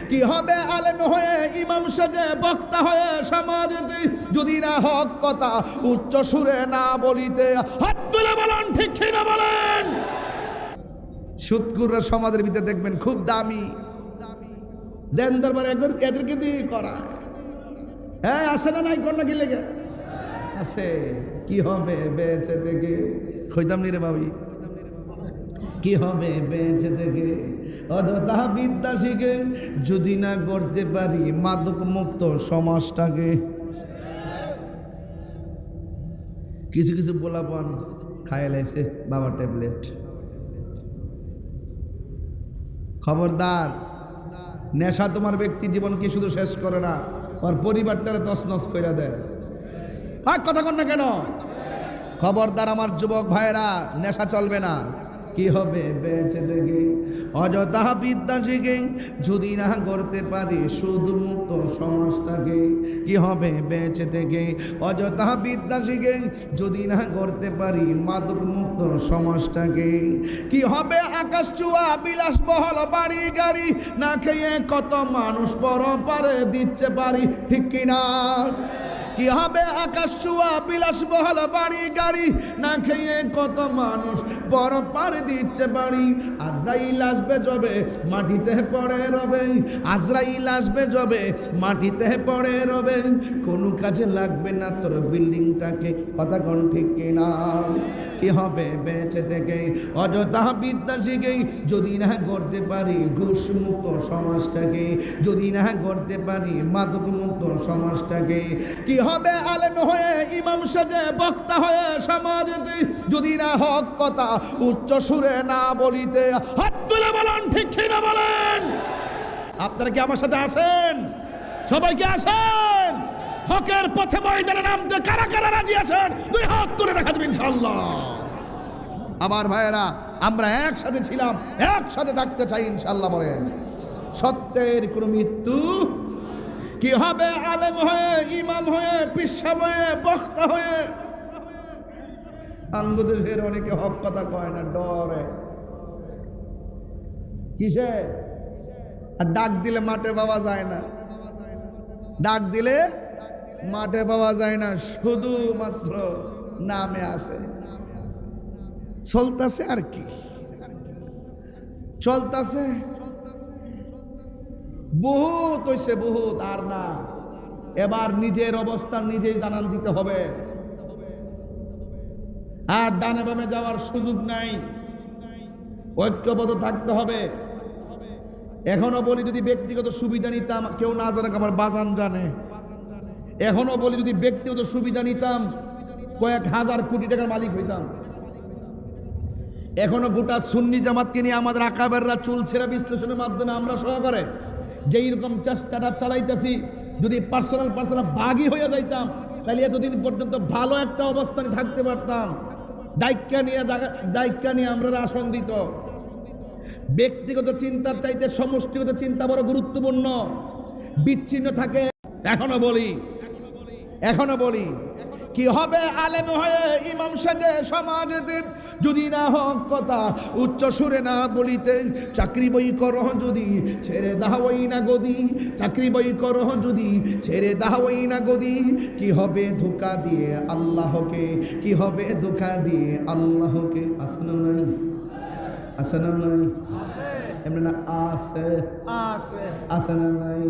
কি হবে আলেম হয়ে ইমাম সাজে বক্তা হয়ে সমাজে যদি না হক কথা উচ্চ সুরে না বলিতে। হাত তুলে বলেন ঠিক কিনা বলেন। সুৎকুররা সমাজের ভিতরে দেখবেন খুব দামি, দেন দরবার এদেরকে দিয়ে করায়। হ্যাঁ আসে না নাই কর না কি লেগে আছে। কি হবে বেঁচে থেকে খৈতাম নি রে ভাবি, কি হবে বেঁচে থেকে অযথা বিদ্যা শিখে যদি না করতে পারি মাদক মুক্ত সমাজটাকে। কিছু কিছু পোলাপান খায় লাইছে বাবা ট্যাবলেট। খবরদার, নেশা তোমার ব্যক্তি জীবনকে শুধু শেষ করে না, আর পরিবারটারে তছনছ করে দেয়। কথা কন না কেন? খবরদার আমার যুবক ভাইরা, নেশা চলবে না। কি হবে বেঁচে থেকে অযথা বিদ্যা শিখে যদি না করতে পারি শুধু মুক্ত সমাজটাকে। কি হবে বেঁচে থেকে অযথা বিদ্যা শিখে যদি না করতে পারি মাদক মুক্ত সমাজটাকে। কি হবে আকাশ চুয়া বিলাসবহল বাড়ি গাড়ি না খেয়ে কত মানুষ পরপারে দিচ্ছে পারি, ঠিক কিনা? কি হবে আকাশ চুয়া বিলাসবহল বাড়ি গাড়ি না খেয়ে কত মানুষ বড় পার দিচ্ছে বাড়ি। আজরাইল আসবে যবে মাটিতে পড়ে রবে, আজরাইল আসবে যবে মাটিতে পড়ে রবে, কোনো কাজে লাগবে না তোর বিল্ডিংটাকে। কথা কোন ঠিক কিনা? কি হবে বেঁচে থেকে অযথা বিদ্যা শিখে যদি না করতে পারি ঘুষ মুক্ত সমাজটাকে, যদি না করতে পারি মাদক মুক্ত সমাজটাকে। কি হবে আলেম হয়ে ইমাম সাজে বক্তা হয়ে সমাজে যদি না হক কথা উচ্চ সুরে না বলিতে। হাত তুলে বলেন ঠিক কিনা বলেন। আপনারা কি আমার সাথে আছেন? সবাই কি আছেন? হকের পথে ময়দানে নামতে কারা কারা রাজি আছেন? দুই হাত তুলে দেখা দেবেন ইনশাআল্লাহ। আমার ভাইয়েরা, আমরা একসাথে ছিলাম, একসাথে থাকতে চাই ইনশাআল্লাহ। বলেন সত্যের কোনো মৃত্যু। কি হবে আলেম হয়ে ইমাম হয়ে পিসা হয়ে বক্তা হয়ে। আঙ্গুদেশের অনেকে হক কথা কয় না, ডরে। কিসে? আর ডাক দিলে মাঠে পাওয়া যায় না, ডাক দিলে মাঠে পাওয়া যায় না, শুধুমাত্র নামে আছে। চলতেছে আর কি, চলতেছে বহুত হইছে, বহুত আর না। এবার নিজের অবস্থান নিজেই জানান দিতে হবে, আর ডানে বামে যাওয়ার সুযোগ নাই, ঐক্যবদ্ধ থাকতে হবে। এখনো বলি যদি ব্যক্তিগত সুবিধা নিতাম, কেউ না জানে আমার বাজান জানে। এখনো বলি যদি ব্যক্তিগত সুবিধা নিতাম কয়েক হাজার কোটি টাকার মালিক হইতাম। এখনো গোটা সুন্নি জামাতকে নিয়ে আমাদের আকাবেররা চুল ছেঁড়া বিশ্লেষণের মাধ্যমে আমরা সহকারে যেই রকম চেষ্টাটা চালাইতেছি, যদি পার্সোনাল বাগি হয়ে যাইতাম তাহলে এতদিন পর্যন্ত ভালো একটা অবস্থানে থাকতে পারতাম। দায়িত্ব নিয়ে আমরা আসন দিত। ব্যক্তিগত চিন্তার চাইতে সমষ্টিগত চিন্তা বড় গুরুত্বপূর্ণ। বিচ্ছিন্ন থাকে। এখনো বলি কি হবে আলেম হয়ে ইমাম সাজে সমাজে যদি না হক কথা উচ্চ সুরে না বলিতে। চাকরি বই করহ যদি ছেড়ে দাওই না গদি, চাকরি বই করহ যদি ছেড়ে দাওই না গদি। কি হবে ধোঁকা দিয়ে আল্লাহকে, কি হবে ধোঁকা দিয়ে আল্লাহকে। আছে না নাই? আছে না নাই? এমনি না আছে, আছে না নাই?